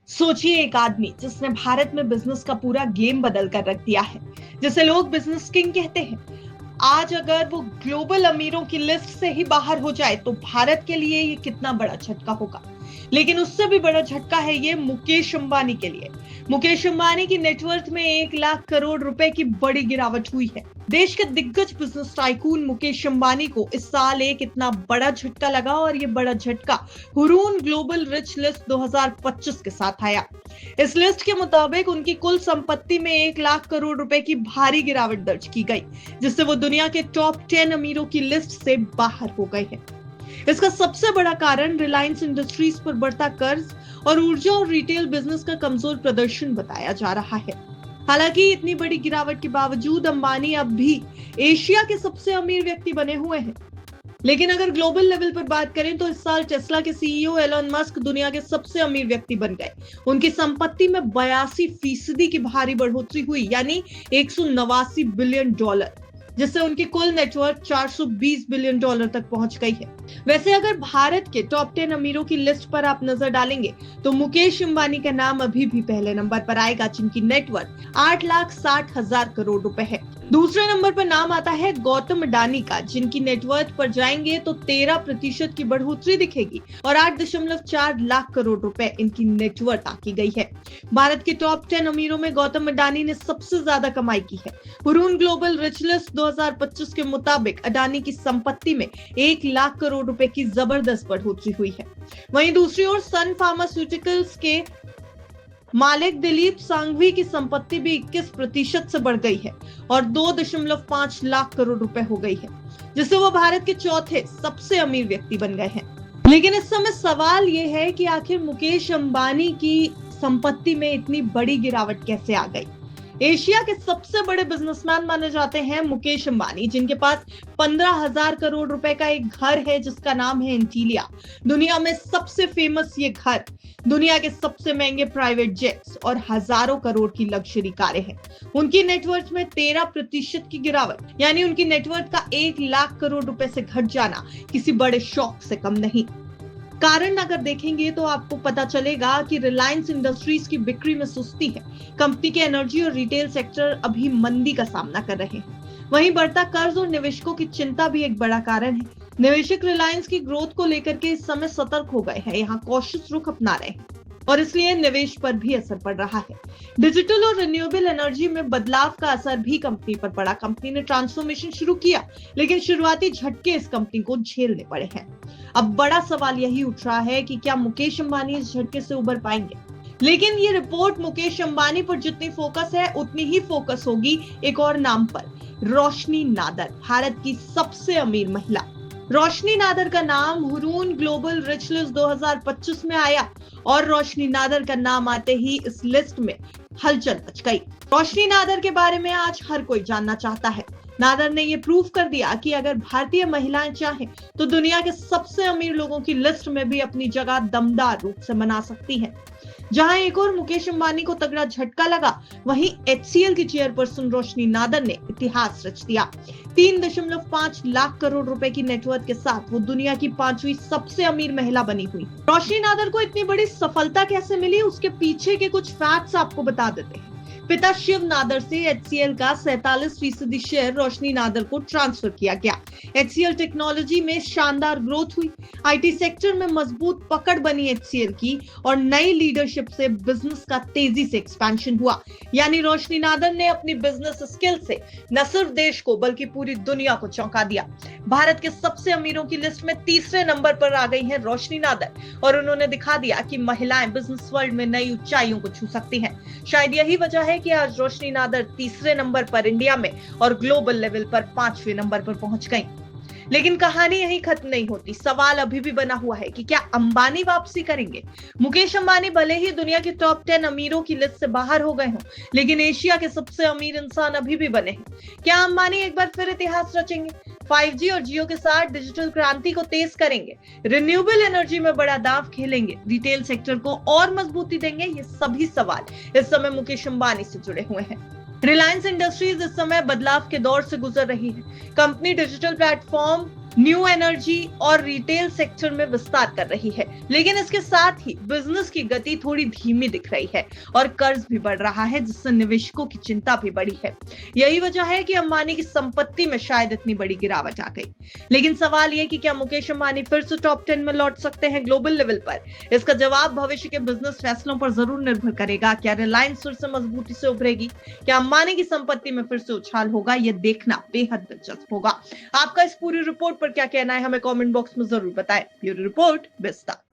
सोचिए एक आदमी जिसने भारत में बिजनेस का पूरा गेम बदल कर रख दिया है, जिसे लोग बिजनेस किंग कहते हैं। आज अगर वो ग्लोबल अमीरों की लिस्ट से ही बाहर हो जाए तो भारत के लिए ये कितना बड़ा झटका होगा। लेकिन उससे भी बड़ा झटका है ये मुकेश अंबानी के लिए। मुकेश अंबानी की नेटवर्थ में 1 लाख करोड़ रुपए की बड़ी गिरावट हुई है। देश के दिग्गज बिजनेस टाइकून मुकेश अंबानी को इस साल एक इतना बड़ा झटका लगा और ये बड़ा झटका हुरून ग्लोबल रिच लिस्ट 2025 के साथ आया। इस लिस्ट के मुताबिक उनकी कुल संपत्ति में 1 लाख करोड़ रुपए की भारी गिरावट दर्ज की गई, जिससे वो दुनिया के टॉप 10 अमीरों की लिस्ट से बाहर हो गए हैं। इसका सबसे बड़ा कारण रिलायंस इंडस्ट्रीज पर बढ़ता कर्ज और ऊर्जा और रिटेल बिजनेस का कमजोर प्रदर्शन बताया जा रहा है। हालांकि इतनी बड़ी गिरावट के बावजूद अंबानी अब भी एशिया के सबसे अमीर व्यक्ति बने हुए हैं। लेकिन अगर ग्लोबल लेवल पर बात करें तो इस साल टेस्ला के सीईओ एलन मस्क दुनिया के सबसे अमीर व्यक्ति बन गए। उनकी संपत्ति में 82% की भारी बढ़ोतरी हुई, यानी $189 बिलियन, जिससे उनकी कुल नेटवर्थ $420 बिलियन तक पहुंच गई है। वैसे अगर भारत के टॉप 10 अमीरों की लिस्ट पर आप नजर डालेंगे तो मुकेश अंबानी का नाम अभी भी पहले नंबर पर आएगा, जिनकी नेटवर्थ 8,60,000 करोड़ रुपए है। दूसरे नंबर पर नाम आता है गौतम अडानी का, जिनकी नेटवर्थ पर जाएंगे तो 13% की बढ़ोतरी दिखेगी और 8.4 लाख करोड़ रुपए इनकी नेटवर्थ आकी गई है। भारत के टॉप 10 अमीरों में गौतम अडानी ने सबसे ज्यादा कमाई की है। हुरून ग्लोबल रिच लिस्ट 2025 के मुताबिक अडानी की संपत्ति में 1 लाख करोड़ रुपए की जबरदस्त बढ़ोतरी हुई है। वहीं दूसरी ओर सन फार्मास्यूटिकल्स के मालिक दिलीप सांघवी की संपत्ति भी 21% से बढ़ गई है और 2.5 लाख करोड़ रुपए हो गई है, जिससे वो भारत के चौथे सबसे अमीर व्यक्ति बन गए हैं। लेकिन इस समय सवाल ये है कि आखिर मुकेश अंबानी की संपत्ति में इतनी बड़ी गिरावट कैसे आ गई। एशिया के सबसे बड़े बिजनेसमैन माने जाते हैं मुकेश अंबानी, जिनके पास 15,000 करोड़ रुपए का एक घर है जिसका नाम है एंटीलिया। दुनिया में सबसे फेमस ये घर, दुनिया के सबसे महंगे प्राइवेट जेट्स और हजारों करोड़ की लग्जरी कारें हैं। उनकी नेटवर्थ में 13% की गिरावट, यानी उनकी नेटवर्थ का 1 लाख करोड़ रुपए से घट जाना किसी बड़े शौक से कम नहीं। कारण अगर देखेंगे तो आपको पता चलेगा कि रिलायंस इंडस्ट्रीज की बिक्री में सुस्ती है। कंपनी के एनर्जी और रिटेल सेक्टर अभी मंदी का सामना कर रहे हैं। वहीं बढ़ता कर्ज और निवेशकों की चिंता भी एक बड़ा कारण है। निवेशक रिलायंस की ग्रोथ को लेकर के इस समय सतर्क हो गए हैं, यहाँ कॉशियस रुख अपना रहे हैं और इसलिए निवेश पर भी असर पड़ रहा है। डिजिटल और रिन्यूएबल एनर्जी में बदलाव का असर भी कंपनी पर पड़ा। कंपनी ने ट्रांसफॉर्मेशन शुरू किया, लेकिन शुरुआती झटके इस कंपनी को झेलने पड़े हैं। अब बड़ा सवाल यही उठ रहा है कि क्या मुकेश अंबानी इस झटके से उबर पाएंगे। लेकिन ये रिपोर्ट मुकेश अंबानी पर जितनी फोकस है उतनी ही फोकस होगी एक और नाम पर, रोशनी नादर, भारत की सबसे अमीर महिला। रोशनी नादर का नाम हुरून ग्लोबल रिच लिस्ट 2025 में आया और रोशनी नादर का नाम आते ही इस लिस्ट में हलचल मच गई। रोशनी नादर के बारे में आज हर कोई जानना चाहता है। नादर ने ये प्रूव कर दिया कि अगर भारतीय महिलाएं चाहें तो दुनिया के सबसे अमीर लोगों की लिस्ट में भी अपनी जगह दमदार रूप से बना सकती हैं। जहां एक और मुकेश अंबानी को तगड़ा झटका लगा, वहीं HCL की चेयरपर्सन रोशनी नादर ने इतिहास रच दिया। 3.5 लाख करोड़ रुपए की नेटवर्थ के साथ वो दुनिया की 5वीं सबसे अमीर महिला बनी हुई। रोशनी नादर को इतनी बड़ी सफलता कैसे मिली, उसके पीछे के कुछ फैक्ट्स आपको बता देते हैं। पिता शिव नादर से HCL का 47% शेयर रोशनी नादर को ट्रांसफर किया गया। HCL टेक्नोलॉजी में शानदार ग्रोथ हुई, IT सेक्टर में मजबूत पकड़ बनी HCL की और नई लीडरशिप से बिजनेस का तेजी से एक्सपेंशन हुआ। यानी रोशनी नादर ने अपनी बिजनेस स्किल से न सिर्फ देश को बल्कि पूरी दुनिया को चौंका दिया। भारत के सबसे अमीरों की लिस्ट में तीसरे नंबर पर आ गई है रोशनी नादर और उन्होंने दिखा दिया कि महिलाएं बिजनेस वर्ल्ड में नई ऊंचाइयों को छू सकती हैं। शायद यही वजह है कि आज रोशनी नादर तीसरे नंबर पर इंडिया में और ग्लोबल लेवल पर 5वें नंबर पर पहुंच गई। लेकिन कहानी यहीं खत्म नहीं होती। सवाल अभी भी बना हुआ है कि क्या अंबानी वापसी करेंगे। मुकेश अंबानी भले ही दुनिया के टॉप 10 अमीरों की लिस्ट से बाहर हो गए हों, लेकिन एशिया के सबसे अमीर इंसान अभी भी बने हैं। क्या अंबानी एक बार फिर इतिहास रचेंगे, 5G और जियो के साथ डिजिटल क्रांति को तेज करेंगे, रिन्यूएबल एनर्जी में बड़ा दांव खेलेंगे, रिटेल सेक्टर को और मजबूती देंगे? ये सभी सवाल इस समय मुकेश अंबानी से जुड़े हुए हैं। रिलायंस इंडस्ट्रीज इस समय बदलाव के दौर से गुजर रही है। Company digital platform new energy और रिटेल सेक्टर में विस्तार कर रही है, लेकिन इसके साथ ही बिजनेस की गति थोड़ी धीमी दिख रही है और कर्ज भी बढ़ रहा है, जिससे निवेशकों की चिंता भी बढ़ी है। यही वजह है कि अंबानी की संपत्ति में शायद इतनी बड़ी गिरावट आ गई। लेकिन सवाल यह कि क्या मुकेश अंबानी फिर से टॉप 10 में लौट सकते हैं ग्लोबल लेवल पर? इसका जवाब भविष्य के बिजनेस फैसलों पर जरूर निर्भर करेगा। क्या रिलायंस फिर से मजबूती से उभरेगी? क्या अंबानी की संपत्ति में फिर से उछाल होगा? यह देखना बेहद दिलचस्प होगा। आपका इस पूरी रिपोर्ट पर क्या कहना है, हमें कमेंट बॉक्स में जरूर बताएं। ब्यूरो रिपोर्ट, विस्तार।